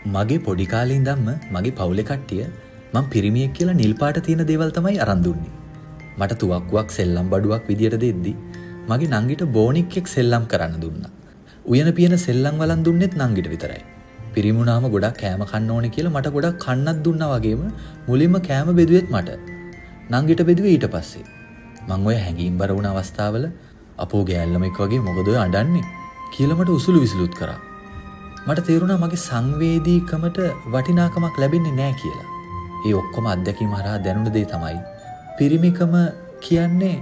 මගේ පොඩි කාලේ ඉඳන්ම මගේ පවුලේ කට්ටිය මං පිරිමියෙක් කියලා නිල් පාට තියෙන දේවල් තමයි අරන් දුන්නේ. මට තුවක්කුවක් සෙල්ලම් බඩුවක් විදියට දෙද්දි මගේ නංගිට බෝනික්ෙක් සෙල්ලම් කරන්න දුන්නා. උයන පියන සෙල්ලම් වලන් දුන්නෙත් නංගිට විතරයි. පිරිමුණාම ගොඩක් කෑම කන්න ඕනේ කියලා මට ගොඩක් කන්නත් දුන්නා වගේම මුලින්ම කෑම බෙදුවෙත් මට. නංගිට බෙදුවේ ඊට පස්සේ. මං ඔය හැංගීම් බර වුණ අවස්ථාවල අපෝ ගෑල්ලමෙක් වගේ මොකද ඔය අඬන්නේ කියලා මට උසුළු විසුළුත් කරා. මට තේරුණා මගේ සංවේදීකමට වටිනාකමක් ලැබෙන්නේ නැහැ කියලා. ඒ ඔක්කොම අත්දැකීම් හරහා දැනුණ දේ තමයි පිරිමිකම කියන්නේ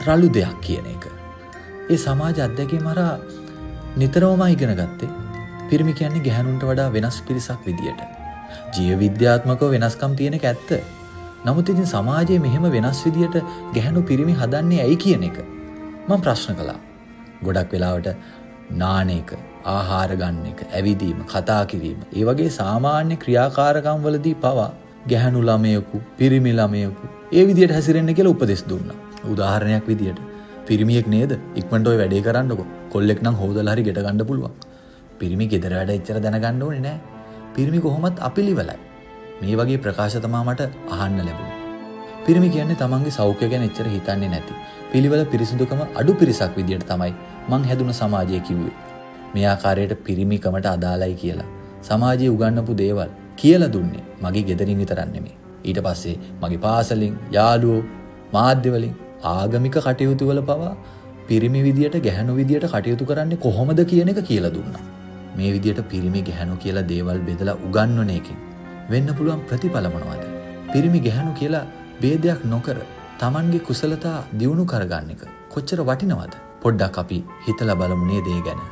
රළු දෙයක් කියන එක. ඒ සමාජ අත්දැකීම් හරහා නිතරම ඉගෙන ගත්තේ පිරිමි කියන්නේ ගැහැණුන්ට වඩා වෙනස් පිරිසක් විදියට. ජීව විද්‍යාත්මකව වෙනස්කම් තියෙන එක ඇත්ත. නමුත් ඉතින් සමාජයේ මෙහෙම වෙනස් විදියට ගැහැණු පිරිමි හදන්නේ ඇයි කියන එක මම ප්‍රශ්න කළා. ගොඩක් වෙලාවට නාන එක, ආහාර ගන්න එක, ඇවිදීම, කතා කිරීම, ඒ වගේ සාමාන්‍ය ක්‍රියාකාරකම් වලදී පවා ගැහැණු ළමයෙකු, පිරිමි ළමයෙකු ඒ විදියට හැසිරෙන්න කියලා උපදෙස් දුන්නා. උදාහරණයක් විදියට පිරිමියෙක් නේද? ඉක්මනට ඔය වැඩේ කරන්නකො. කොල්ලෙක් නම් හොදලා හරි ගෙට ගන්න පුළුවන්. පිරිමි ගෙදර වැඩ එච්චර දැනගන්න ඕනේ නෑ. පිරිමි කොහොමත් අපිලිවලයි. මේ වගේ ප්‍රකාශ තමා මට අහන්න ලැබුණේ. පිරිමි කියන්නේ තමන්ගේ සෞඛ්‍ය ගැන එච්චර හිතන්නේ නැති, පිළිවෙල පිරිසිදුකම අඩු පිරිසක් විදියට තමයි මං හැදුන සමාජය කිව්වේ. මේ ආකාරයට පිරිමිකමට අදාළයි කියලා සමාජයේ උගන්වපු දේවල් කියලා දුන්නේ මගේ ගෙදරින් විතරක් නෙමෙයි. ඊට පස්සේ මගේ පාසලෙන්, යාළුවෝ, මාධ්‍ය වලින්, ආගමික කටයුතු වල පවා පිරිමි විදියට ගැහැණු විදියට කටයුතු කරන්නේ කොහොමද කියන එක කියලා දුන්නා. මේ විදියට පිරිමි ගැහැණු කියලා දේවල් බෙදලා උගන්වන එකෙන් වෙන්න පුළුවන් ප්‍රතිඵල මොනවද? පිරිමි ගැහැණු කියලා ભેදයක් නොකර Tamanගේ කුසලතා දියුණු කරගන්න එක කොච්චර වටිනවද? පොඩ්ඩක් අපි හිතලා බලමු නේද ඒ ගැන.